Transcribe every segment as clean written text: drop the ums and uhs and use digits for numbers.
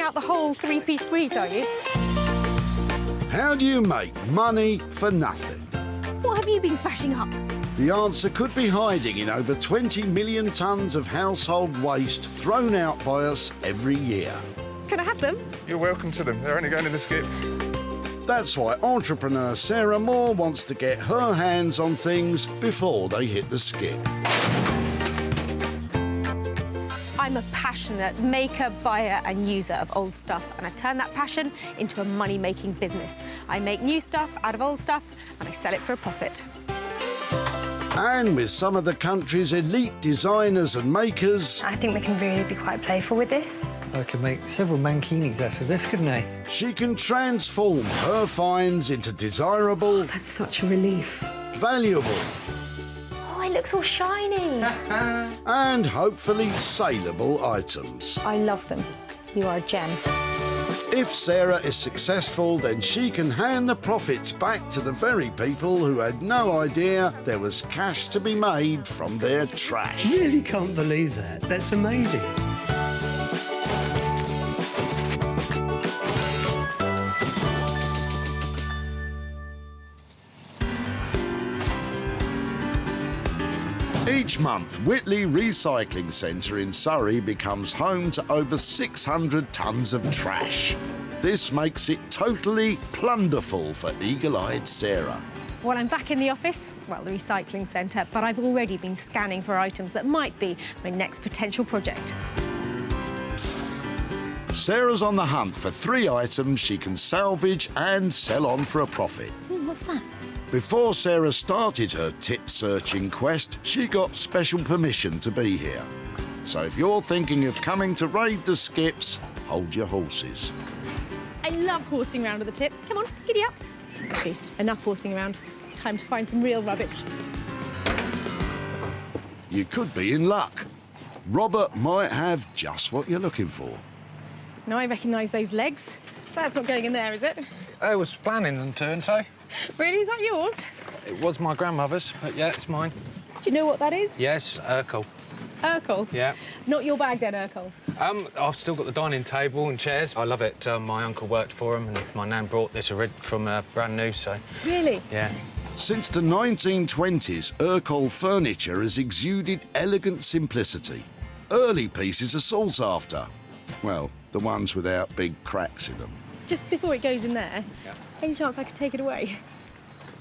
out the whole three-piece suite, are you? How do you make money for nothing? What have you been smashing up? The answer could be hiding in over 20 million tonnes of household waste thrown out by us every year. Can I have them? You're welcome to them. They're only going in the skip. That's why entrepreneur Sarah Moore wants to get her hands on things before they hit the skip. I'm a passionate maker, buyer and user of old stuff, and I turn that passion into a money-making business. I make new stuff out of old stuff and I sell it for a profit. And with some of the country's elite designers and makers, I think we can really be quite playful with this. I could make several mankinis out of this, couldn't I? she can transform her finds into desirable, That's such a relief. valuable Oh, it looks all shiny. and hopefully saleable items. I love them. You are a gem. If Sarah is successful, then she can hand the profits back to the very people who had no idea there was cash to be made from their trash. Really can't believe that. That's amazing. Each month, Whitley Recycling Center in Surrey becomes home to over 600 tonnes of trash. This makes it totally plunderful for eagle-eyed Sarah. Well, I'm back in the office, well, the recycling centre, but I've already been scanning for items that might be my next potential project. Sarah's on the hunt for 3 items she can salvage and sell on for a profit. What's that? Before Sarah started her tip-searching quest, she got special permission to be here. So if you're thinking of coming to raid the skips, hold your horses. I love horsing around at the tip. Come on, giddy up. Actually, enough horsing around. Time to find some real rubbish. You could be in luck. Robert might have just what you're looking for. Now I recognise those legs. That's not going in there, is it? I was planning on doing so. Really? Is that yours? It was my grandmother's, but yeah, it's mine. Do you know what that is? Yes, Ercol. Ercol? Yeah. Not your bag then, Ercol? I've still got the dining table and chairs. I love it. My uncle worked for him, and my nan brought this from brand new, so... Really? Yeah. Since the 1920s, Ercol furniture has exuded elegant simplicity. Early pieces are sought after. Well, the ones without big cracks in them. Just before it goes in there, Yeah. any chance I could take it away?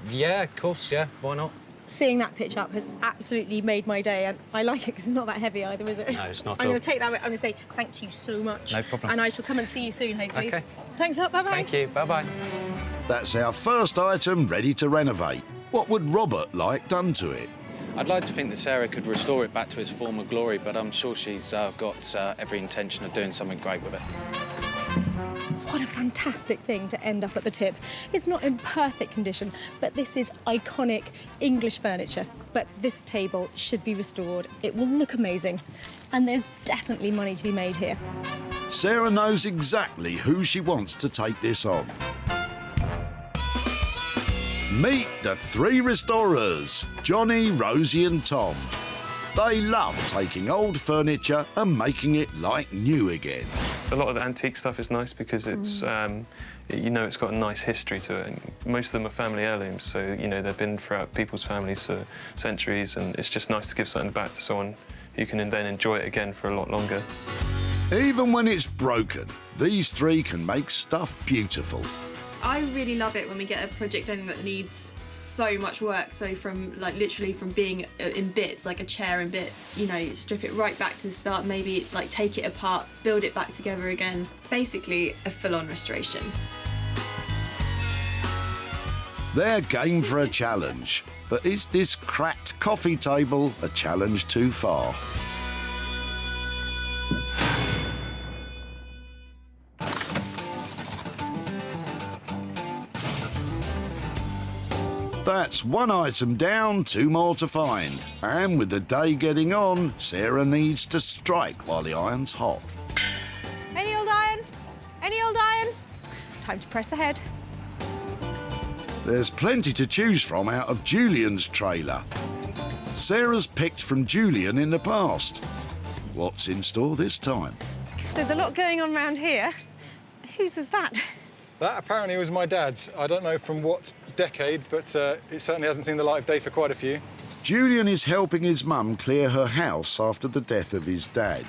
Yeah, of course, yeah. Why not? Seeing that pitch up has absolutely made my day, and I like it because it's not that heavy either, is it? No, it's not I'm at all. going to take that away. I'm going to say thank you so much. No problem. And I shall come and see you soon, hopefully. OK. Thanks a lot. Bye-bye. Thank you. Bye-bye. That's our first item ready to renovate. What would Robert like done to it? I'd like to think that Sarah could restore it back to its former glory, but I'm sure she's got every intention of doing something great with it. What a fantastic thing to end up at the tip. It's not in perfect condition, but this is iconic English furniture. But this table should be restored. It will look amazing. And there's definitely money to be made here. Sarah knows exactly who she wants to take this on. Meet the 3 restorers, Johnny, Rosie and Tom. They love taking old furniture and making it like new again. A lot of the antique stuff is nice because it's, you know, it's got a nice history to it. And most of them are family heirlooms, so, you know, they've been throughout people's families for centuries, and it's just nice to give something back to someone who can then enjoy it again for a lot longer. Even when it's broken, these 3 can make stuff beautiful. I really love it when we get a project done that needs so much work. So from literally from being in bits, like a chair in bits, you know, strip it right back to the start, maybe like take it apart, build it back together again. Basically a full-on restoration. They're game for a challenge, but is this cracked coffee table a challenge too far? That's 1 item down, 2 more to find. And with the day getting on, Sarah needs to strike while the iron's hot. Any old iron? Any old iron? Time to press ahead. There's plenty to choose from out of Julian's trailer. Sarah's picked from Julian in the past. What's in store this time? There's a lot going on around here. Whose is that? That apparently was my dad's. I don't know from what decade, but it certainly hasn't seen the light of day for quite a few. Julian is helping his mum clear her house after the death of his dad.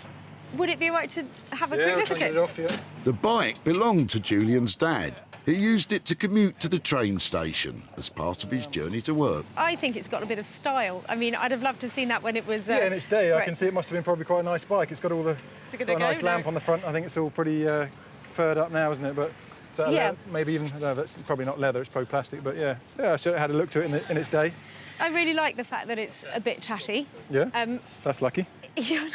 Would it be all right to have a Yeah, quick we'll look try at and it? get it off, yeah. The bike belonged to Julian's dad. He used it to commute to the train station as part of his journey to work. I think it's got a bit of style. I mean, I'd have loved to have seen that when it was... Yeah, in its day, I right. can see it must have been probably quite a nice bike. It's got all the Is it gonna got a go? nice lamp No. on the front. I think it's all pretty furred up now, isn't it? But is that Yeah. leather? Maybe even no, that's probably not leather. It's probably plastic. But yeah, I should have had a look to it in its day. I really like the fact that it's a bit tatty. Yeah, that's lucky. Yeah,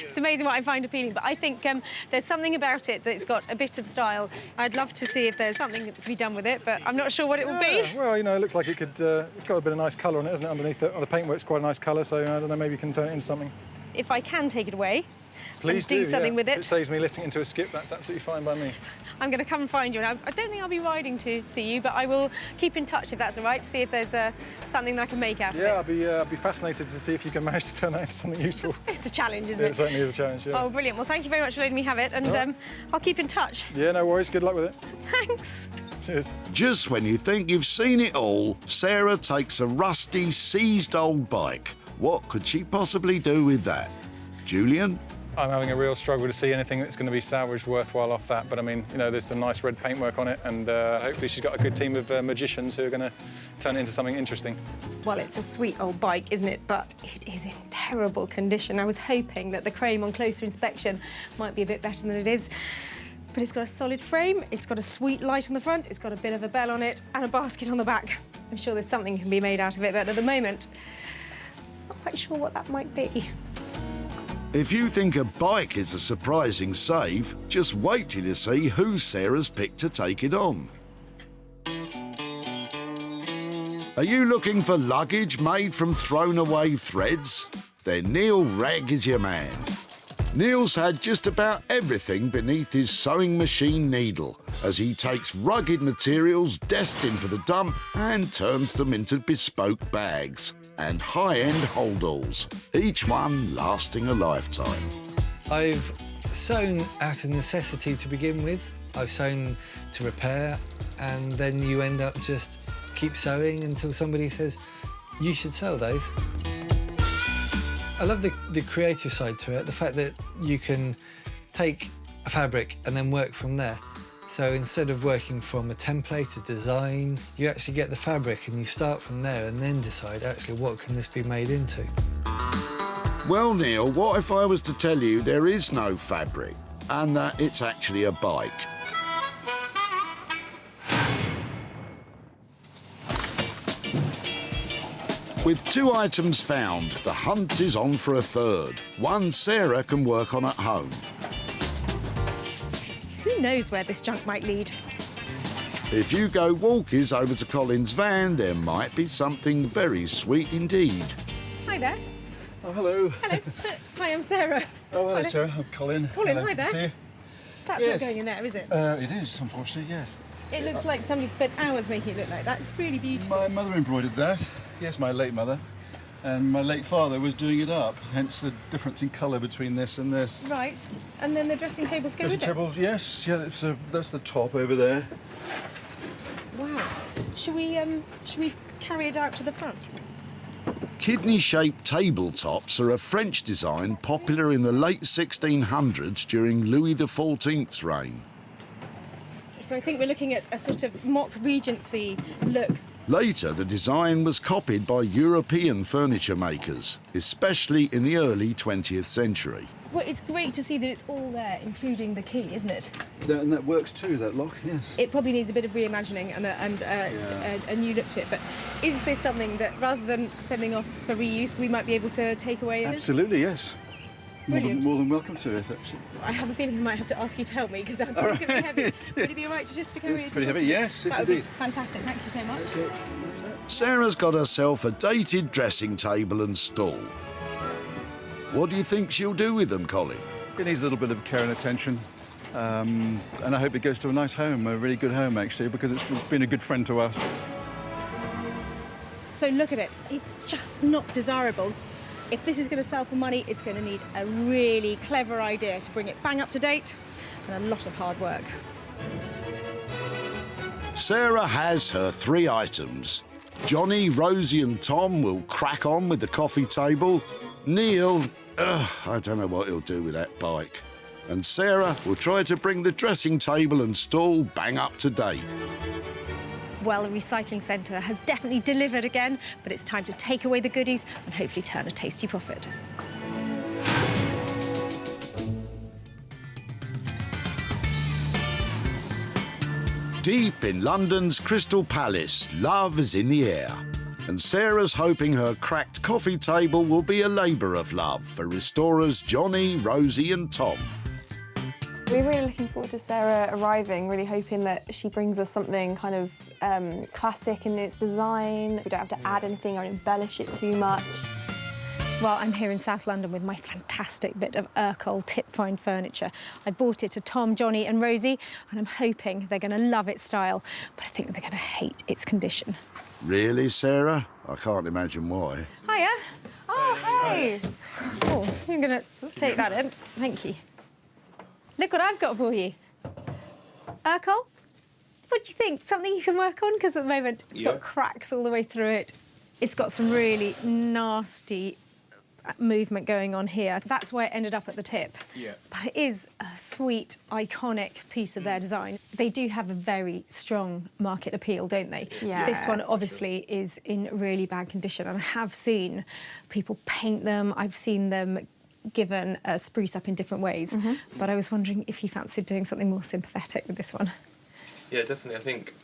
it's amazing what I find appealing, but I think there's something about it that's got a bit of style. I'd love to see if there's something to be done with it, but I'm not sure what it will be. Well, you know, it looks like it could. It's got a bit of nice colour on it, isn't it? Underneath the paintwork's quite a nice colour, so I don't know. Maybe you can turn it into something. If I can take it away, Please do something yeah. with it. If it saves me lifting into a skip, that's absolutely fine by me. I'm going to come and find you. And I don't think I'll be riding to see you, but I will keep in touch if that's all right, to see if there's something that I can make out Yeah, of it. I'll be fascinated to see if you can manage to turn that into something useful. It's a challenge, isn't Yeah, it? it certainly is a challenge, yeah. Oh, brilliant. Well, thank you very much for letting me have it, and I'll keep in touch. Yeah, no worries. Good luck with it. Thanks. Cheers. Just when you think you've seen it all, Sarah takes a rusty, seized old bike. What could she possibly do with that? Julian? I'm having a real struggle to see anything that's going to be salvaged worthwhile off that, but I mean, you know, there's some nice red paintwork on it, and hopefully she's got a good team of magicians who are going to turn it into something interesting. Well, it's a sweet old bike, isn't it? But it is in terrible condition. I was hoping that the chrome on closer inspection might be a bit better than it is. But it's got a solid frame, it's got a sweet light on the front, it's got a bit of a bell on it, and a basket on the back. I'm sure there's something can be made out of it, but at the moment, I'm not quite sure what that might be. If you think a bike is a surprising save, just wait till you see who Sarah's picked to take it on. Are you looking for luggage made from thrown-away threads? Then Neil Ragg is your man. Neil's had just about everything beneath his sewing machine needle as he takes rugged materials destined for the dump and turns them into bespoke bags and high-end holdalls, each one lasting a lifetime. I've sewn out of necessity to begin with. I've sewn to repair, and then you end up just keep sewing until somebody says, you should sell those. I love the creative side to it, the fact that you can take a fabric and then work from there. So instead of working from a template, a design, you actually get the fabric and you start from there and then decide, actually, what can this be made into? Well, Neil, what if I was to tell you there is no fabric and that it's actually a bike? With 2 items found, the hunt is on for a third. One Sarah can work on at home. Who knows where this junk might lead? If you go walkies over to Colin's van, there might be something very sweet indeed. Hi there. Oh, hello. Hello. Hi, I'm Sarah. Oh, hello, Sarah. I'm Colin. Colin, Hello, hi good to there. see you. That's Yes. not going in there, is it? It is, unfortunately, yes. It looks like somebody spent hours making it look like that. It's really beautiful. My mother embroidered that. Yes, my late mother. And my late father was doing it up, hence the difference in colour between this and this. Right. And then the dressing tables go Dressing with tables, yes. Yeah, that's the top over there. it. Wow. Should we carry it out to the front? Kidney-shaped tabletops are a French design popular in the late 1600s during Louis XIV's reign. So I think we're looking at a sort of mock Regency look. Later, the design was copied by European furniture makers, especially in the early 20th century. Well, it's great to see that it's all there, including the key, isn't it? And that works too, that lock, yes. It probably needs a bit of reimagining and a new look to it. But is this something that, rather than sending off for reuse, we might be able to take away? Absolutely, yes. Brilliant. More than welcome to it, actually. I have a feeling I might have to ask you to help me because it's going to be heavy. Would it be all right to carry it? Pretty heavy, yes, That would be indeed. fantastic. Thank you so much. Sarah's got herself a dated dressing table and stool. What do you think she'll do with them, Colin? It needs a little bit of care and attention. And I hope it goes to a nice home, a really good home, actually, because it's been a good friend to us. So look at it. It's just not desirable. If this is going to sell for money, it's going to need a really clever idea to bring it bang up to date and a lot of hard work. Sarah has her 3 items. Johnny, Rosie and Tom will crack on with the coffee table. Neil, I don't know what he'll do with that bike. And Sarah will try to bring the dressing table and stool bang up to date. Well, the recycling centre has definitely delivered again, but it's time to take away the goodies and hopefully turn a tasty profit. Deep in London's Crystal Palace, love is in the air. And Sarah's hoping her cracked coffee table will be a labour of love for restorers Johnny, Rosie and Tom. We're really looking forward to Sarah arriving, really hoping that she brings us something kind of classic in its design. We don't have to add anything or embellish it too much. Well, I'm here in South London with my fantastic bit of Ercol tip-fine furniture. I bought it to Tom, Johnny and Rosie, and I'm hoping they're going to love its style, but I think they're going to hate its condition. Really, Sarah? I can't imagine why. Hiya. Oh, hey. Oh, you're going to take that in. Thank you. Look what I've got for you. Ercol, what do you think? Something you can work on? Because at the moment it's got cracks all the way through it. It's got some really nasty movement going on here. That's why it ended up at the tip. Yeah. But it is a sweet, iconic piece of their design. They do have a very strong market appeal, don't they? Yeah. This one obviously is in really bad condition, and I have seen people paint them. I've seen them given a spruce up in different ways. But I was wondering if you fancied doing something more sympathetic with this one. Yeah, definitely. I think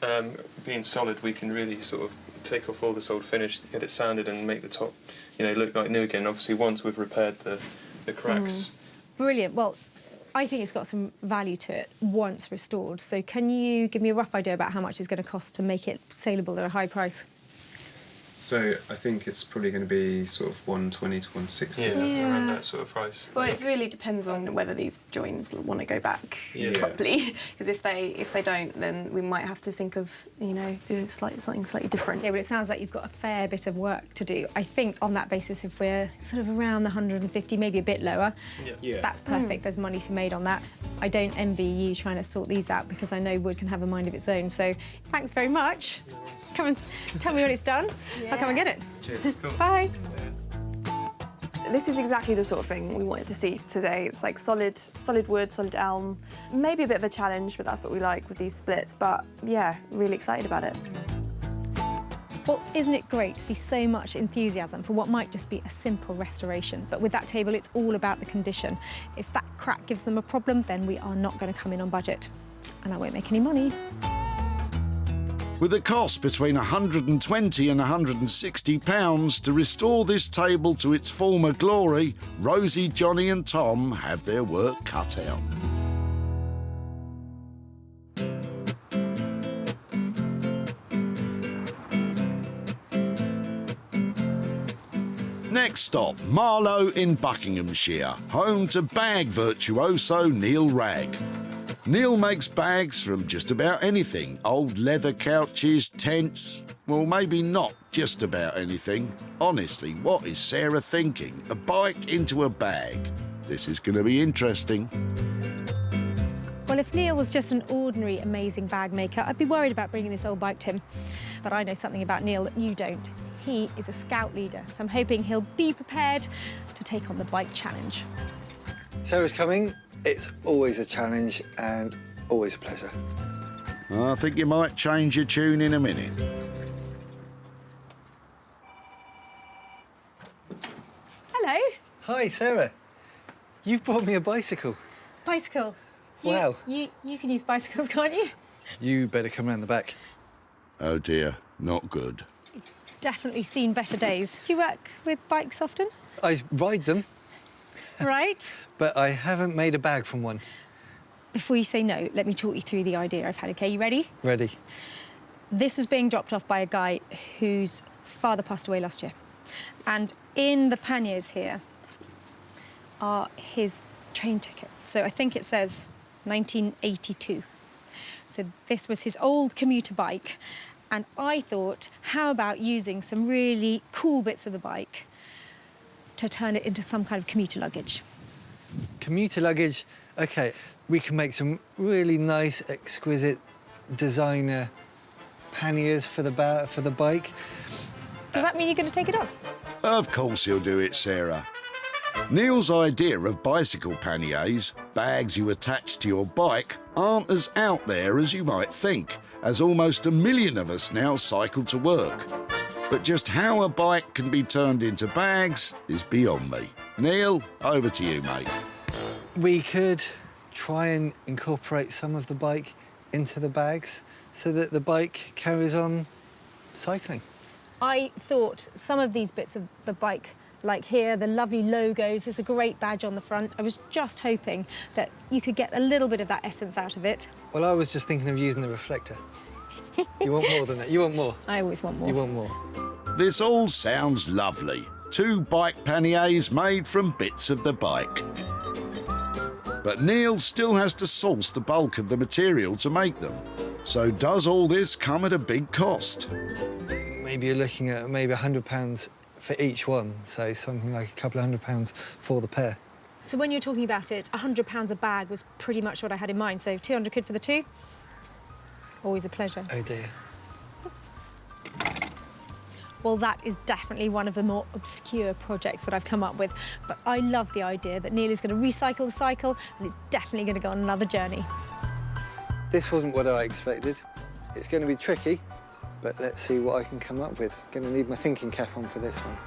being solid, we can really sort of take off all this old finish, get it sanded and make the top, look like new again. Obviously, once we've repaired the cracks. Brilliant. Well, I think it's got some value to it once restored. So can you give me a rough idea about how much it's going to cost to make it saleable at a high price? So I think it's probably going to be sort of 120 to 160. Yeah, around that sort of price. Well, it really depends on whether these joins want to go back properly. Because if they don't, then we might have to think of doing something slightly different. Yeah, but it sounds like you've got a fair bit of work to do. I think on that basis, if we're sort of around the 150, maybe a bit lower, that's perfect. There's money to be made on that. I don't envy you trying to sort these out because I know wood can have a mind of its own. So thanks very much. Come and tell me when it's done. I'll come and get it. Cheers. Cool. Bye. This is exactly the sort of thing we wanted to see today. It's like solid wood, solid elm. Maybe a bit of a challenge, but that's what we like with these splits. But yeah, really excited about it. Well, isn't it great to see so much enthusiasm for what might just be a simple restoration? But with that table, it's all about the condition. If that crack gives them a problem, then we are not going to come in on budget. And I won't make any money. With a cost between £120 and £160 to restore this table to its former glory, Rosie, Johnny and Tom have their work cut out. Next stop, Marlow in Buckinghamshire, home to bag virtuoso Neil Ragg. Neil makes bags from just about anything. Old leather couches, tents. Well, maybe not just about anything. Honestly, what is Sarah thinking? A bike into a bag. This is going to be interesting. Well, if Neil was just an ordinary, amazing bag maker, I'd be worried about bringing this old bike to him. But I know something about Neil that you don't. He is a scout leader, so I'm hoping he'll be prepared to take on the bike challenge. Sarah's coming. It's always a challenge and always a pleasure. I think you might change your tune in a minute. Hello. Hi, Sarah. You've brought me a bicycle. Bicycle. Wow. You can use bicycles, can't you? You better come round the back. Oh dear, not good. Definitely seen better days. Do you work with bikes often? I ride them. Right. But I haven't made a bag from one. Before you say no, let me talk you through the idea I've had, OK? You ready? Ready. This was being dropped off by a guy whose father passed away last year. And in the panniers here are his train tickets. So I think it says 1982. So this was his old commuter bike. And I thought, how about using some really cool bits of the bike to turn it into some kind of commuter luggage. Commuter luggage, OK. We can make some really nice, exquisite designer panniers for the bike. Does that mean you're going to take it on? Of course he'll do it, Sarah. Neil's idea of bicycle panniers, bags you attach to your bike, aren't as out there as you might think, as almost 1 million of us now cycle to work. But just how a bike can be turned into bags is beyond me. Neil, over to you, mate. We could try and incorporate some of the bike into the bags so that the bike carries on cycling. I thought some of these bits of the bike, like here, the lovely logos, there's a great badge on the front. I was just hoping that you could get a little bit of that essence out of it. Well, I was just thinking of using the reflector. You want more than that? You want more? I always want more. You want more? This all sounds lovely. 2 bike panniers made from bits of the bike. But Neil still has to source the bulk of the material to make them. So does all this come at a big cost? Maybe you're looking at maybe £100 for each one, so something like a couple of £100 for the pair. So when you're talking about it, £100 a bag was pretty much what I had in mind, so 200 quid for the 2? Always a pleasure. Oh dear. Well, that is definitely one of the more obscure projects that I've come up with, but I love the idea that Neil is going to recycle the cycle and is definitely going to go on another journey. This wasn't what I expected. It's going to be tricky, but let's see what I can come up with. Going to need my thinking cap on for this one.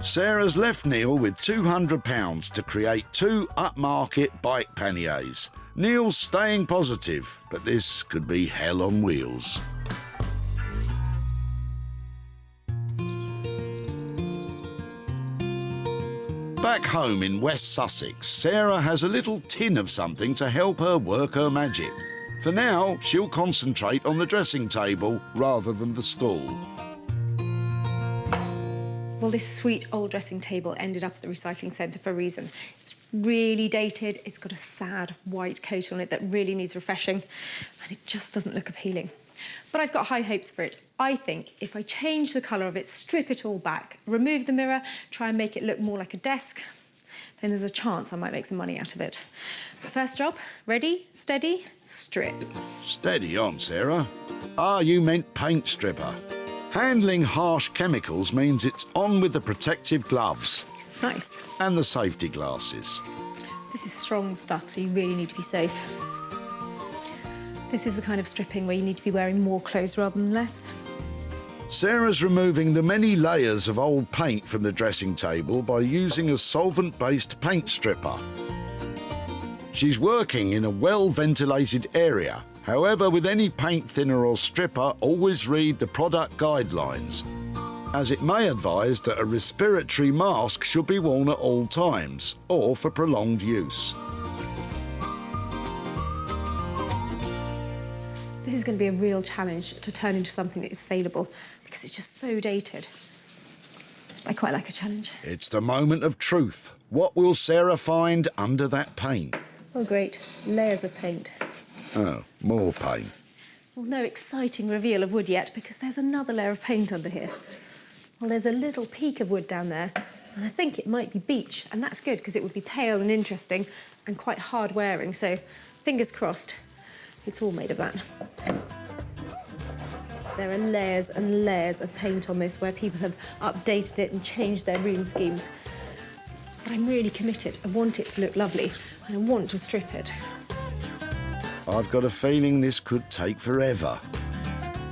Sarah's left Neil with £200 to create 2 upmarket bike panniers. Neil's staying positive, but this could be hell on wheels. Back home in West Sussex, Sarah has a little tin of something to help her work her magic. For now, she'll concentrate on the dressing table rather than the stool. Well, this sweet old dressing table ended up at the recycling centre for a reason. It's really dated, it's got a sad white coat on it that really needs refreshing, and it just doesn't look appealing. But I've got high hopes for it. I think if I change the colour of it, strip it all back, remove the mirror, try and make it look more like a desk, then there's a chance I might make some money out of it. First job, ready, steady, strip. Steady on, Sarah. Ah, you meant paint stripper. Handling harsh chemicals means it's on with the protective gloves. Nice. And the safety glasses. This is strong stuff, so you really need to be safe. This is the kind of stripping where you need to be wearing more clothes rather than less. Sarah's removing the many layers of old paint from the dressing table by using a solvent-based paint stripper. She's working in a well-ventilated area. However, with any paint thinner or stripper, always read the product guidelines, as it may advise that a respiratory mask should be worn at all times, or for prolonged use. This is going to be a real challenge to turn into something that is saleable, because it's just so dated. I quite like a challenge. It's the moment of truth. What will Sarah find under that paint? Oh, great. Layers of paint. Oh, more paint. Well, no exciting reveal of wood yet, because there's another layer of paint under here. Well, there's a little peak of wood down there, and I think it might be beech, and that's good, because it would be pale and interesting and quite hard-wearing, so fingers crossed. It's all made of that. There are layers and layers of paint on this where people have updated it and changed their room schemes. But I'm really committed. I want it to look lovely, and I want to strip it. I've got a feeling this could take forever.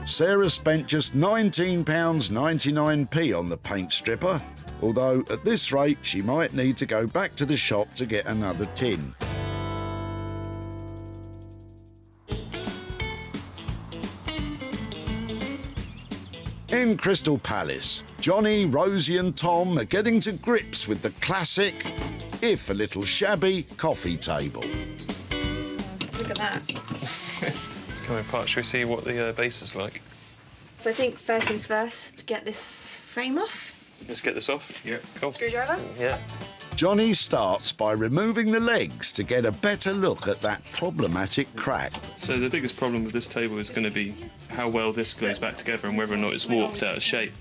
Sarah spent just £19.99 on the paint stripper, although at this rate she might need to go back to the shop to get another tin. In Crystal Palace, Johnny, Rosie and Tom are getting to grips with the classic, if a little shabby, coffee table. Look at that. It's coming apart. Should we see what the base is like? So I think first things first, get this frame off. Let's get this off. Yeah, cool. Screwdriver. Yeah. Johnny starts by removing the legs to get a better look at that problematic crack. So the biggest problem with this table is going to be how well this glues back together and whether or not it's warped out of shape.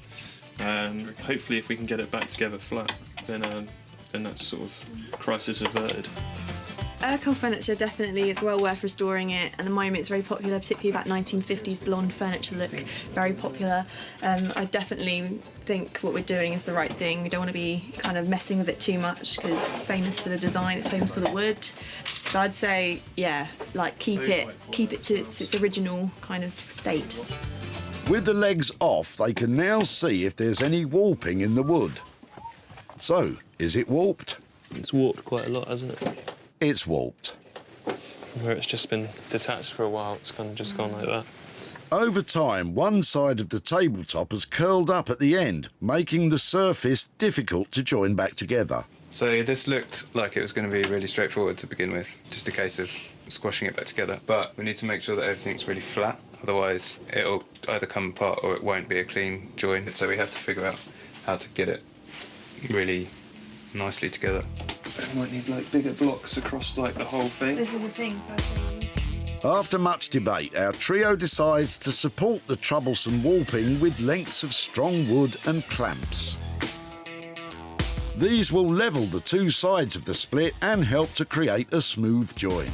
Hopefully, if we can get it back together flat, then that's sort of crisis averted. Ercol furniture definitely is well worth restoring it. At the moment it's very popular, particularly that 1950s blonde furniture look, very popular. I definitely think what we're doing is the right thing. We don't want to be kind of messing with it too much because it's famous for the design, it's famous for the wood. So I'd say, yeah, like keep it to its original kind of state. With the legs off, they can now see if there's any warping in the wood. So, is it warped? It's warped quite a lot, hasn't it? It's warped. Where it's just been detached for a while, it's kind of just gone like that. Over time, one side of the tabletop has curled up at the end, making the surface difficult to join back together. So this looked like it was going to be really straightforward to begin with, just a case of squashing it back together. But we need to make sure that everything's really flat, otherwise it'll either come apart or it won't be a clean join. So we have to figure out how to get it really nicely together. We might need like bigger blocks across like the whole thing. This is the thing, so I say After much debate, our trio decides to support the troublesome warping with lengths of strong wood and clamps. These will level the two sides of the split and help to create a smooth join.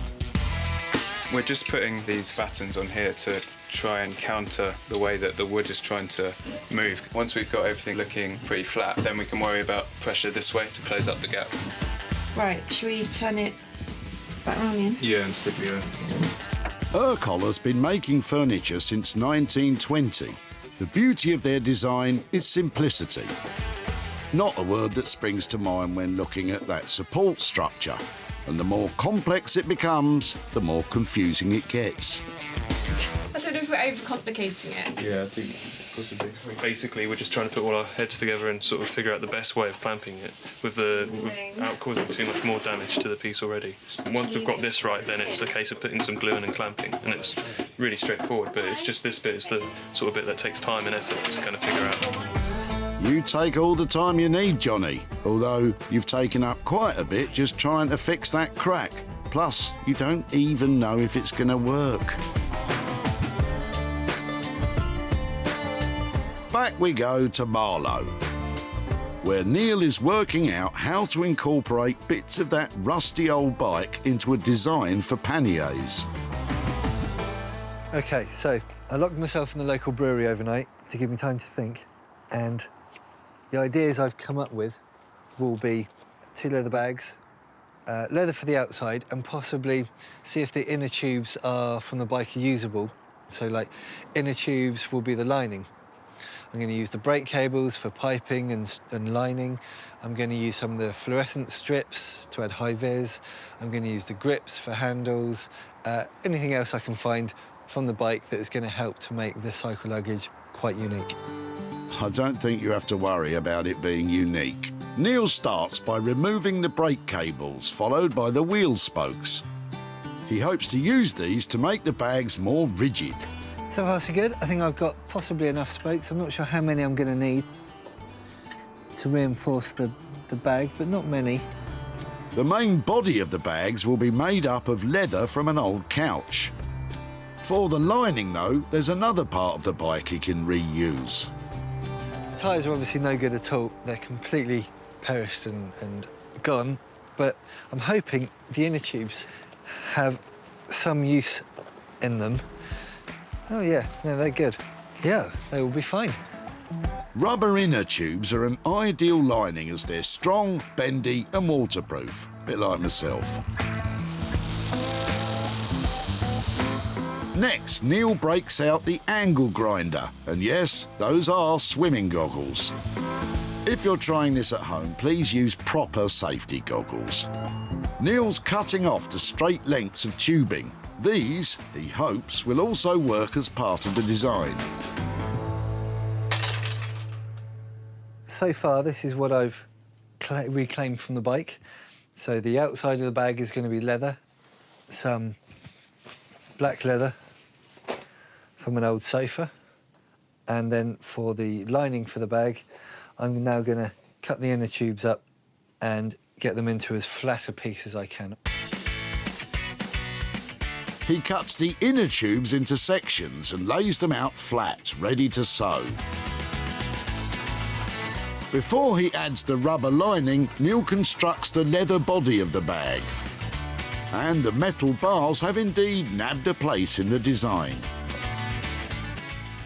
We're just putting these battens on here to try and counter the way that the wood is trying to move. Once we've got everything looking pretty flat, then we can worry about pressure this way to close up the gap. Right, should we turn it back round again? Yeah, and stick the Ercol has been making furniture since 1920. The beauty of their design is simplicity. Not a word that springs to mind when looking at that support structure. And the more complex it becomes, the more confusing it gets. I don't know if we're overcomplicating it. Yeah, I think possibly. Basically, we're just trying to put all our heads together and sort of figure out the best way of clamping it without causing too much more damage to the piece already. Once we've got this right, then it's a case of putting some glue in and clamping, and it's really straightforward, but it's just this bit is the sort of bit that takes time and effort to kind of figure out. You take all the time you need, Johnny, although you've taken up quite a bit just trying to fix that crack. Plus, you don't even know if it's going to work. Back we go to Marlow, where Neil is working out how to incorporate bits of that rusty old bike into a design for panniers. OK, so I locked myself in the local brewery overnight to give me time to think, and the ideas I've come up with will be 2 leather bags, leather for the outside, and possibly see if the inner tubes are from the bike are usable. So, like, inner tubes will be the lining. I'm going to use the brake cables for piping and lining. I'm going to use some of the fluorescent strips to add high vis. I'm going to use the grips for handles. Anything else I can find from the bike that is going to help to make this cycle luggage quite unique. I don't think you have to worry about it being unique. Neil starts by removing the brake cables, followed by the wheel spokes. He hopes to use these to make the bags more rigid. So far so good. I think I've got possibly enough spokes. I'm not sure how many I'm going to need to reinforce the bag, but not many. The main body of the bags will be made up of leather from an old couch. For the lining, though, there's another part of the bike he can reuse. Tyres are obviously no good at all. They're completely perished and gone, but I'm hoping the inner tubes have some use in them. Oh yeah, no, they're good. Yeah, they will be fine. Rubber inner tubes are an ideal lining as they're strong, bendy and waterproof, a bit like myself. Next, Neil breaks out the angle grinder, and yes, those are swimming goggles. If you're trying this at home, please use proper safety goggles. Neil's cutting off the straight lengths of tubing. These, he hopes, will also work as part of the design. So far, this is what I've reclaimed from the bike. So the outside of the bag is going to be leather, some black leather from an old sofa, and then for the lining for the bag, I'm now going to cut the inner tubes up and get them into as flat a piece as I can. He cuts the inner tubes into sections and lays them out flat, ready to sew. Before he adds the rubber lining, Neil constructs the leather body of the bag. And the metal bars have indeed nabbed a place in the design.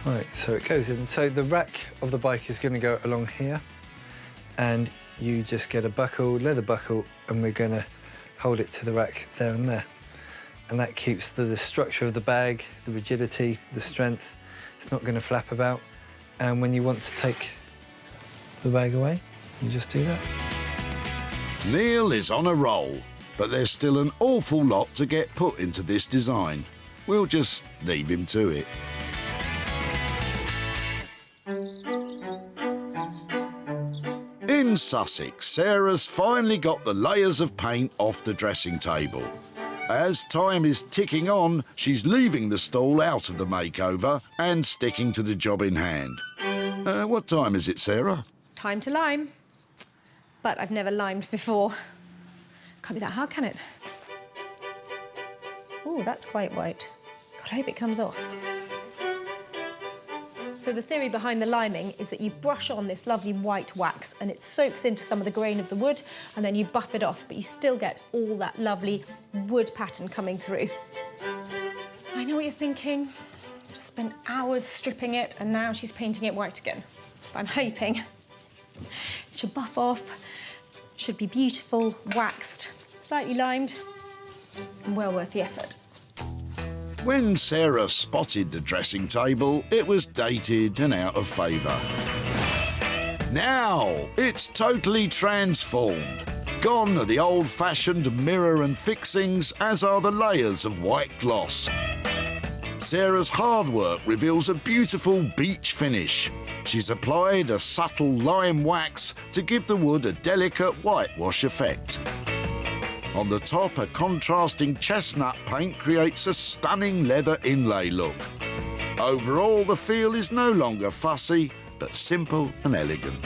Right, so it goes in. So the rack of the bike is going to go along here, and you just get a buckle, leather buckle, and we're going to hold it to the rack there and there. And that keeps the structure of the bag, the rigidity, the strength. It's not going to flap about. And when you want to take the bag away, you just do that. Neil is on a roll, but there's still an awful lot to get put into this design. We'll just leave him to it. In Sussex, Sarah's finally got the layers of paint off the dressing table. As time is ticking on, she's leaving the stool out of the makeover and sticking to the job in hand. What time is it, Sarah? Time to lime. But I've never limed before. Can't be that hard, can it? Oh, that's quite white. God, I hope it comes off. So the theory behind the liming is that you brush on this lovely white wax and it soaks into some of the grain of the wood, and then you buff it off, but you still get all that lovely wood pattern coming through. I know what you're thinking. Just spent hours stripping it and now she's painting it white again. But I'm hoping it should buff off, should be beautiful, waxed, slightly limed, and well worth the effort. When Sarah spotted the dressing table, it was dated and out of favour. Now it's totally transformed. Gone are the old-fashioned mirror and fixings, as are the layers of white gloss. Sarah's hard work reveals a beautiful beach finish. She's applied a subtle lime wax to give the wood a delicate whitewash effect. On the top, a contrasting chestnut paint creates a stunning leather inlay look. Overall, the feel is no longer fussy, but simple and elegant.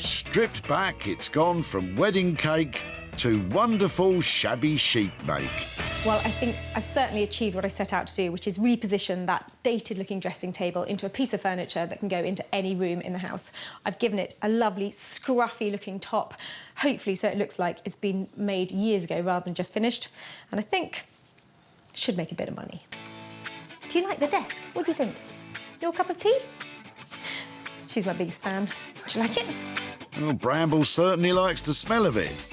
Stripped back, it's gone from wedding cake to wonderful shabby chic make. Well, I think I've certainly achieved what I set out to do, which is reposition that dated-looking dressing table into a piece of furniture that can go into any room in the house. I've given it a lovely, scruffy-looking top, hopefully so it looks like it's been made years ago rather than just finished. And I think it should make a bit of money. Do you like the desk? What do you think? Your cup of tea? She's my biggest fan. Do you like it? Well, Bramble certainly likes the smell of it.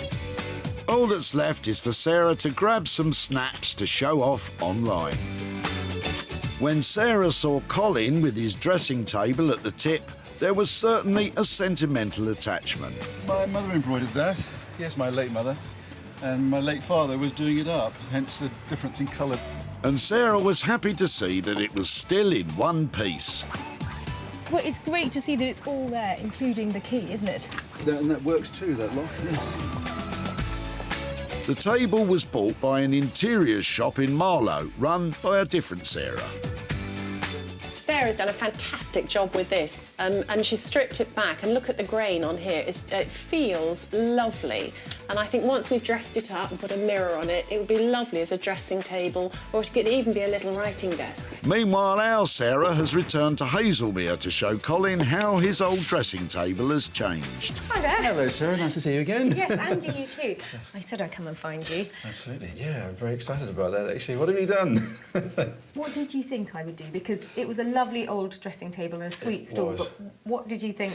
All that's left is for Sarah to grab some snaps to show off online. When Sarah saw Colin with his dressing table at the tip, there was certainly a sentimental attachment. My mother embroidered that. Yes, my late mother. And my late father was doing it up, hence the difference in colour. And Sarah was happy to see that it was still in one piece. Well, it's great to see that it's all there, including the key, isn't it? And that works too, that lock. Yeah. The table was bought by an interiors shop in Marlow, run by a different Sarah. Sarah's done a fantastic job with this, and she's stripped it back, and look at the grain on here. It feels lovely, and I think once we've dressed it up and put a mirror on it, it would be lovely as a dressing table, or it could even be a little writing desk. Meanwhile, our Sarah has returned to Hazelmere to show Colin how his old dressing table has changed. Hi there. Hello, Sarah. Nice to see you again. Yes, and you too. I said I'd come and find you. Absolutely. Yeah, I'm very excited about that, actually. What have you done? What did you think I would do? Because it was a lovely old dressing table and a sweet stool, but what did you think?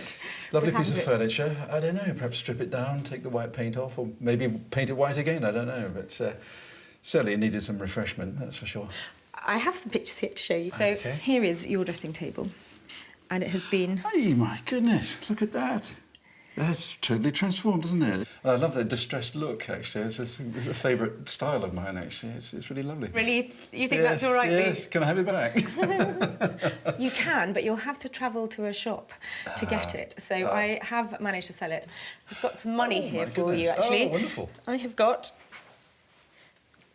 Lovely piece of furniture. I don't know, perhaps strip it down, take the white paint off, or maybe paint it white again, I don't know, but certainly it needed some refreshment, that's for sure. I have some pictures here to show you. So here is your dressing table, and it has been... Hey, my goodness, look at that. That's totally transformed, isn't it? I love that distressed look, actually. It's a favourite style of mine, actually. It's really lovely. Really? You think that's all right? Yes, can I have it back? You can, but you'll have to travel to a shop to get it. So I have managed to sell it. I've got some money here for you, actually. Oh, wonderful. I have got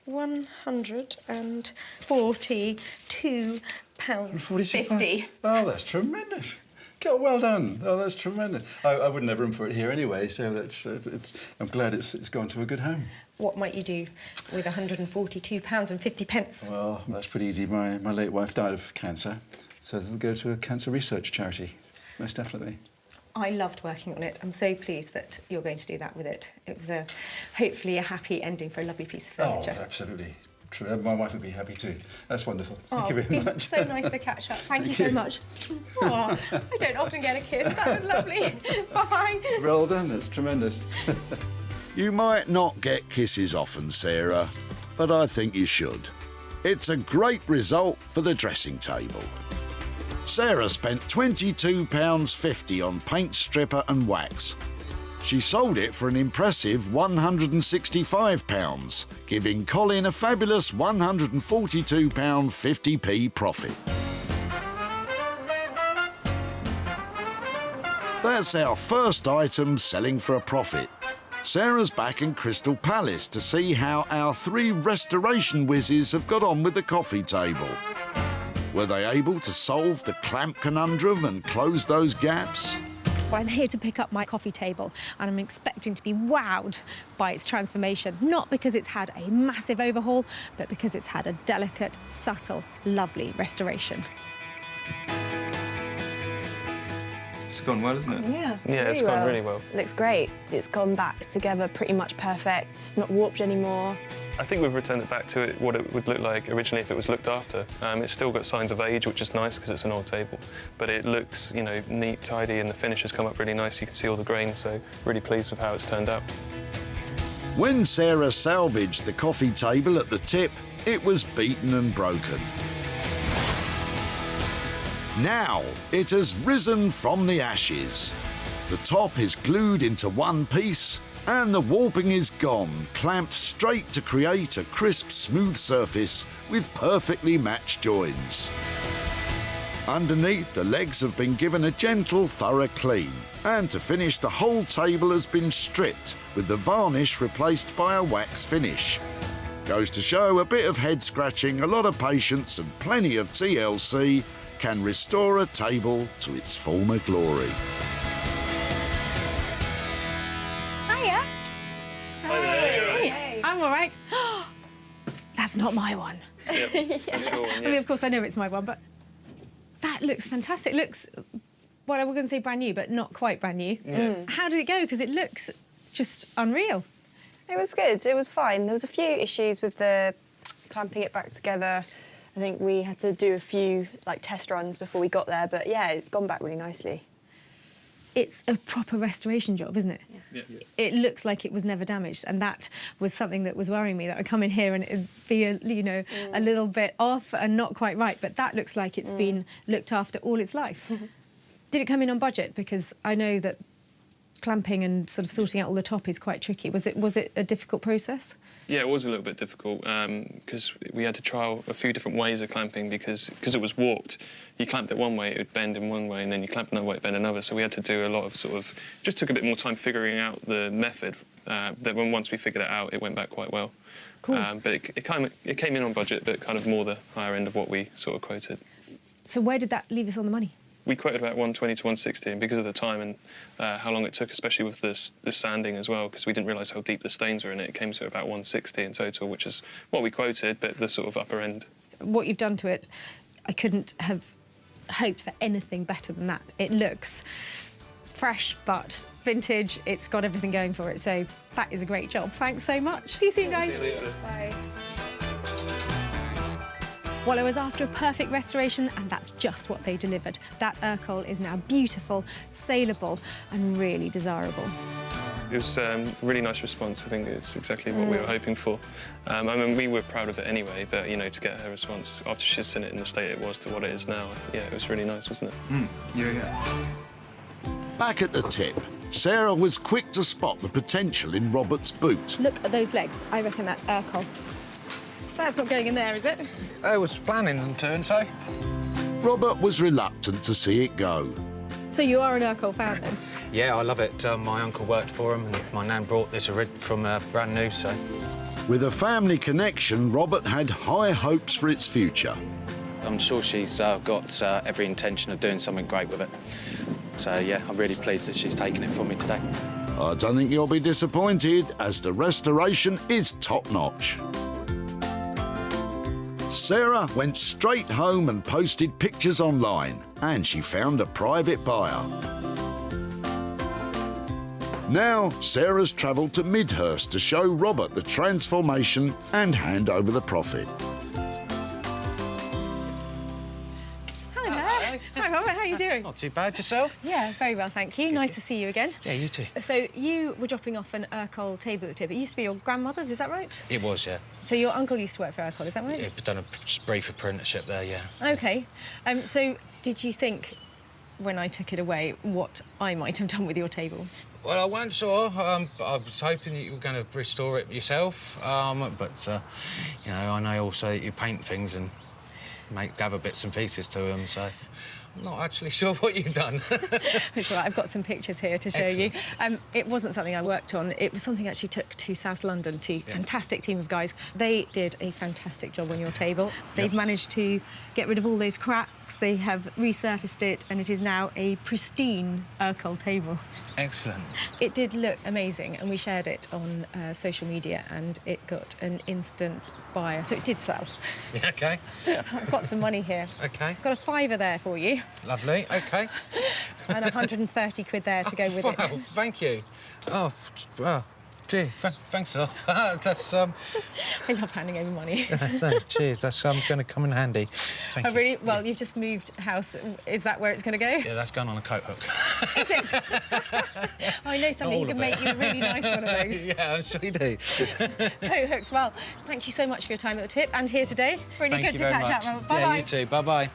£142.50. Oh, that's tremendous. God, well done. Oh, that's tremendous. I wouldn't have room for it here anyway, so I'm glad it's gone to a good home. What might you do with £142.50? Well, that's pretty easy. My late wife died of cancer, so it'll go to a cancer research charity, most definitely. I loved working on it. I'm so pleased that you're going to do that with it. It was hopefully a happy ending for a lovely piece of furniture. Oh, absolutely. True. My wife would be happy too. That's wonderful. Thank you it's very been much. so nice to catch up. Thank you so much. Oh, I don't often get a kiss. That was lovely. Bye. Well done. That's tremendous. You might not get kisses often, Sarah, but I think you should. It's a great result for the dressing table. Sarah spent £22.50 on paint stripper and wax. She sold it for an impressive £165, giving Colin a fabulous £142.50p profit. That's our first item selling for a profit. Sarah's back in Crystal Palace to see how our 3 restoration whizzes have got on with the coffee table. Were they able to solve the clamp conundrum and close those gaps? Well, I'm here to pick up my coffee table and I'm expecting to be wowed by its transformation, not because it's had a massive overhaul, but because it's had a delicate, subtle, lovely restoration. It's gone well, isn't it? Yeah, It's gone really well. It looks great. It's gone back together pretty much perfect. It's not warped anymore. I think we've returned it back to what it would look like originally if it was looked after. It's still got signs of age, which is nice because it's an old table, but it looks, you know, neat, tidy, and the finish has come up really nice. You can see all the grains, so really pleased with how it's turned out. When Sarah salvaged the coffee table at the tip, it was beaten and broken. Now it has risen from the ashes. The top is glued into one piece, and the warping is gone, clamped straight to create a crisp, smooth surface with perfectly matched joins. Underneath, the legs have been given a gentle, thorough clean, and to finish, the whole table has been stripped, with the varnish replaced by a wax finish. Goes to show a bit of head scratching, a lot of patience, and plenty of TLC can restore a table to its former glory. Hiya. Hey. I'm all right. That's not my one. Yep, that's your one, I mean, of course, I know it's my one, but that looks fantastic. It looks, well, I was going to say brand new, but not quite brand new. How did it go? Because it looks just unreal. It was good. It was fine. There was a few issues with the clamping it back together. I think we had to do a few test runs before we got there, but yeah, it's gone back really nicely. It's a proper restoration job, isn't it? Yeah. It looks like it was never damaged, and that was something that was worrying me, that I'd come in here and it'd be, a little bit off and not quite right, but that looks like it's been looked after all its life. Did it come in on budget? Because I know that clamping and sort of sorting out all the top is quite tricky. Was it a difficult process? Yeah, it was a little bit difficult because we had to trial a few different ways of clamping because it was warped. You clamped it one way, it would bend in one way, and then you clamped another way, it bend another. So we had to do a lot of just took a bit more time figuring out the method. That once we figured it out, it went back quite well. Cool. But it came in on budget, but kind of more the higher end of what we sort of quoted. So where did that leave us on the money? We quoted about 120 to 160, and because of the time and how long it took, especially with the sanding as well, because we didn't realise how deep the stains were in it, it came to about 160 in total, which is what we quoted, but the sort of upper end. What you've done to it, I couldn't have hoped for anything better than that. It looks fresh but vintage. It's got everything going for it, so that is a great job. Thanks so much. See you soon, guys. See you later. Bye. Well, I was after a perfect restoration, and that's just what they delivered. That Ercol is now beautiful, saleable, and really desirable. It was a really nice response. I think it's exactly what we were hoping for. I mean, we were proud of it anyway, but, to get her response after she's seen it in the state it was to what it is now, yeah, it was really nice, wasn't it? Yeah. Back at the tip, Sarah was quick to spot the potential in Robert's boot. Look at those legs. I reckon that's Ercol. That's not going in there, is it? I was planning on doing so. Robert was reluctant to see it go. So you are an Ercol fan, then? Yeah, I love it. My uncle worked for him, and my nan brought this from brand new, so... With a family connection, Robert had high hopes for its future. I'm sure she's got every intention of doing something great with it. So, yeah, I'm really pleased that she's taken it from me today. I don't think you'll be disappointed, as the restoration is top-notch. Sarah went straight home and posted pictures online, and she found a private buyer. Now, Sarah's travelled to Midhurst to show Robert the transformation and hand over the profit. Hi, Robert, how are you doing? Not too bad, yourself? Yeah, very well, thank you. Nice to see you again. Yeah, you too. So you were dropping off an Ercol table at the tip. It used to be your grandmother's, is that right? It was, yeah. So your uncle used to work for Ercol, is that right? Yeah, done a brief apprenticeship there, yeah. OK. So did you think, when I took it away, what I might have done with your table? Well, I weren't sure. I was hoping that you were going to restore it yourself, but, you know, I know also that you paint things and gather bits and pieces to them, so I'm not actually sure what you've done. It's all right, I've got some pictures here to show you. It wasn't something I worked on. It was something I actually took to South London to a fantastic team of guys. They did a fantastic job on your table. They've managed to get rid of all those cracks. They have resurfaced it, and it is now a pristine Ercol table. Excellent. It did look amazing, and we shared it on social media, and it got an instant buyer, so it did sell. Yeah, OK. I've got some money here. OK. Got a £5 there for you. Lovely, OK. And 130 quid there to go with it. Wow, thank you. Oh, well, gee, thanks a lot. That's, I love handing over money. no, cheers, that's going to come in handy. Thank you. Really? Well, you've just moved house. Is that where it's going to go? Yeah, that's going on a coat hook. Is it? I know somebody who can make you a really nice one of those. Yeah, I'm sure you do. Coat hooks. Well, thank you so much for your time at the tip and here today. Really Thank good you to very catch much. up, Robert. Bye-bye. Yeah, you too. Bye-bye.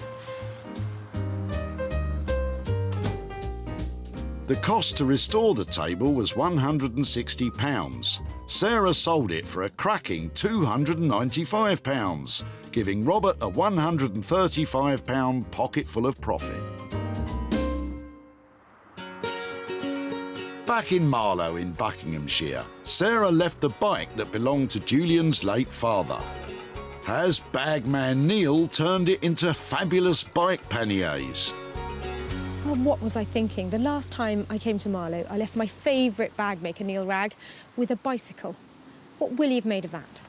The cost to restore the table was £160. Sarah sold it for a cracking £295, giving Robert a £135 pocketful of profit. Back in Marlow in Buckinghamshire, Sarah left the bike that belonged to Julian's late father. Has bagman Neil turned it into fabulous bike panniers? Well, what was I thinking? The last time I came to Marlow, I left my favourite bag maker, Neil Ragg, with a bicycle. What will you have made of that?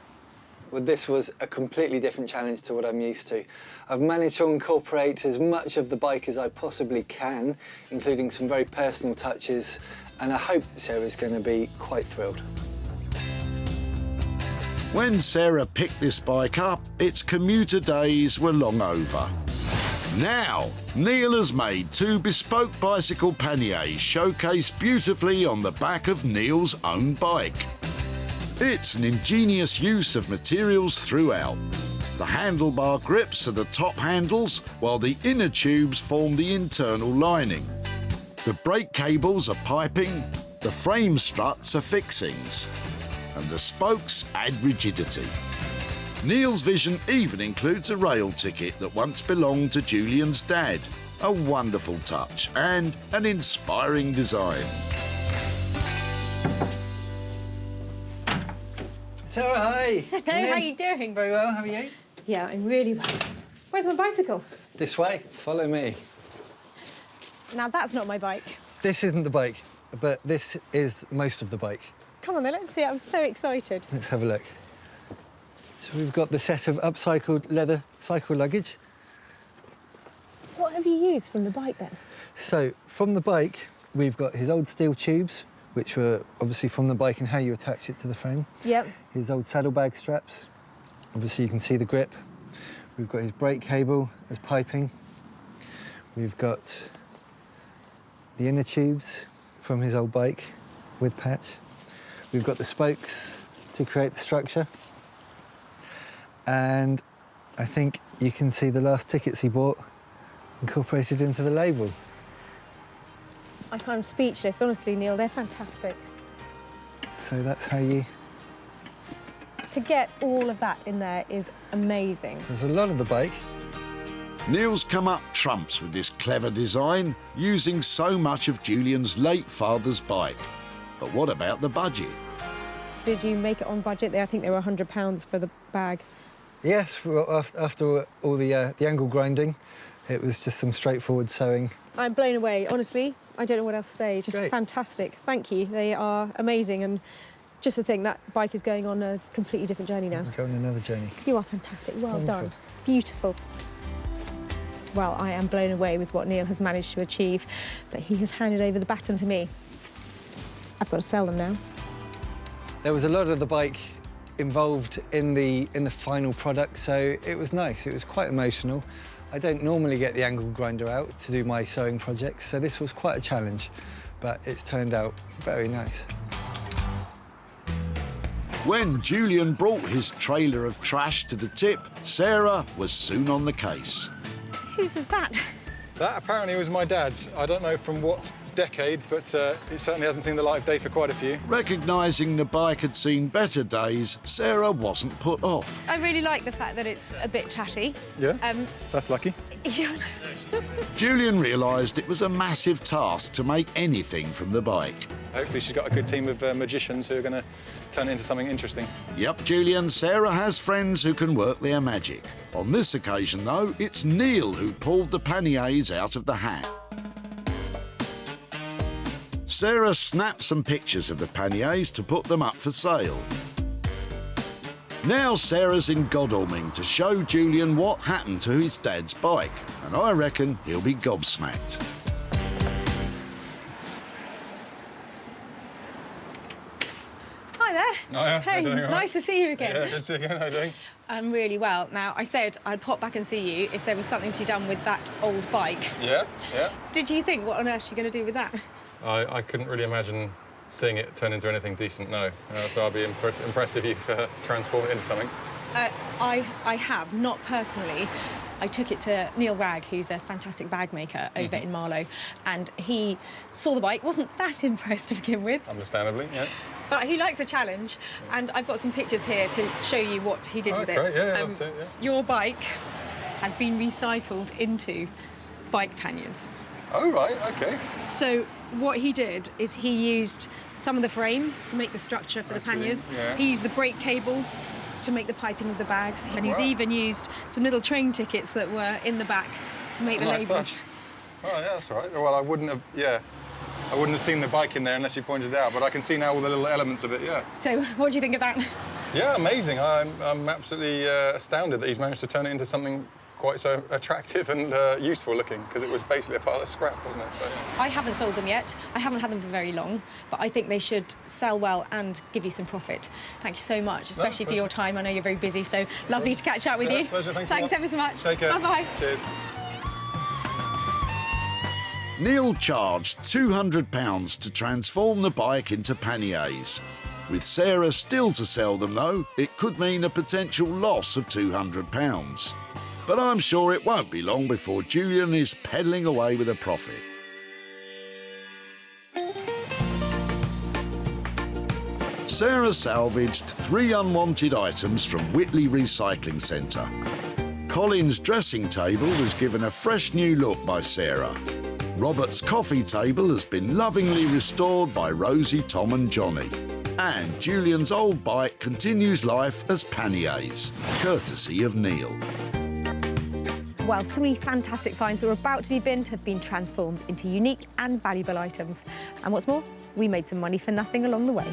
Well, this was a completely different challenge to what I'm used to. I've managed to incorporate as much of the bike as I possibly can, including some very personal touches, and I hope Sarah's going to be quite thrilled. When Sarah picked this bike up, its commuter days were long over. Now, Neil has made 2 bespoke bicycle panniers showcased beautifully on the back of Neil's own bike. It's an ingenious use of materials throughout. The handlebar grips are the top handles, while the inner tubes form the internal lining. The brake cables are piping, the frame struts are fixings, and the spokes add rigidity. Neil's vision even includes a rail ticket that once belonged to Julian's dad. A wonderful touch and an inspiring design. Sarah, hi. Hello, how are you doing? Very well, how are you? Yeah, I'm really well. Where's my bicycle? This way, follow me. Now, that's not my bike. This isn't the bike, but this is most of the bike. Come on then, let's see. I'm so excited. Let's have a look. So we've got the set of upcycled leather cycle luggage. What have you used from the bike then? So from the bike, we've got his old steel tubes, which were obviously from the bike and how you attach it to the frame. Yep. His old saddlebag straps. Obviously you can see the grip. We've got his brake cable as piping. We've got the inner tubes from his old bike with patch. We've got the spokes to create the structure. And I think you can see the last tickets he bought incorporated into the label. I'm speechless, honestly, Neil. They're fantastic. So that's how you... To get all of that in there is amazing. There's a lot of the bike. Neil's come up trumps with this clever design, using so much of Julian's late father's bike. But what about the budget? Did you make it on budget? I think they were £100 for the bag. Yes, well, after all the angle grinding, it was just some straightforward sewing. I'm blown away, honestly. I don't know what else to say. It's just Great. fantastic. Thank you. They are amazing. And just to think that bike is going on a completely different journey now. We're going on another journey. You are fantastic. Well Wonderful. done. Beautiful. Well, I am blown away with what Neil has managed to achieve, but he has handed over the baton to me. I've got to sell them now. There was a lot of the bike involved in the final product, so it was nice. It was quite emotional. I don't normally get the angle grinder out to do my sewing projects, so this was quite a challenge, but it's turned out very nice. When Julian brought his trailer of trash to the tip, Sarah was soon on the case. Whose is that? That apparently was my dad's. I don't know from what decade, but it certainly hasn't seen the light of day for quite a few. Recognising the bike had seen better days, Sarah wasn't put off. I really like the fact that it's a bit chatty. Yeah, that's lucky. Yeah. Julian realised it was a massive task to make anything from the bike. Hopefully she's got a good team of magicians who are going to turn it into something interesting. Yep, Julian, Sarah has friends who can work their magic. On this occasion, though, it's Neil who pulled the panniers out of the hat. Sarah snapped some pictures of the panniers to put them up for sale. Now Sarah's in Godalming to show Julian what happened to his dad's bike, and I reckon he'll be gobsmacked. Hi there. Hiya, Hey, how you doing, all right? nice to see you again. Yeah, good to see you again. How you doing? I'm really well. Now, I said I'd pop back and see you if there was something to be done with that old bike. Yeah, yeah. Did you think, what on earth are you going to do with that? I couldn't really imagine seeing it turn into anything decent, no. So I'd be impressed if you've transformed it into something. I have, not personally. I took it to Neil Ragg, who's a fantastic bag maker over in Marlow, and he saw the bike, wasn't that impressed to begin with. Understandably, yeah. But he likes a challenge, and I've got some pictures here to show you what he did with it. Great, yeah, that's it, yeah. Your bike has been recycled into bike panniers. Oh, right, OK. So what he did is he used some of the frame to make the structure for the panniers. Yeah. He used the brake cables to make the piping of the bags, and he's even used some little train tickets that were in the back to make the labels. Oh, yeah, that's all right. Well, I wouldn't have seen the bike in there unless you pointed it out, but I can see now all the little elements of it, yeah. So what do you think of that? Yeah, amazing. I'm absolutely astounded that he's managed to turn it into something quite so attractive and useful looking, because it was basically a pile of scrap, wasn't it? So, yeah. I haven't sold them yet. I haven't had them for very long, but I think they should sell well and give you some profit. Thank you so much, especially for your time. I know you're very busy, so lovely to catch up with you. Pleasure, thanks ever so much. Take care. Bye-bye. Cheers. Neil charged £200 to transform the bike into panniers. With Sarah still to sell them, though, it could mean a potential loss of £200. But I'm sure it won't be long before Julian is pedalling away with a profit. Sarah salvaged 3 unwanted items from Whitley Recycling Center. Colin's dressing table was given a fresh new look by Sarah. Robert's coffee table has been lovingly restored by Rosie, Tom and Johnny. And Julian's old bike continues life as panniers, courtesy of Neil. Well, 3 fantastic finds that were about to be binned have been transformed into unique and valuable items. And what's more, we made some money for nothing along the way.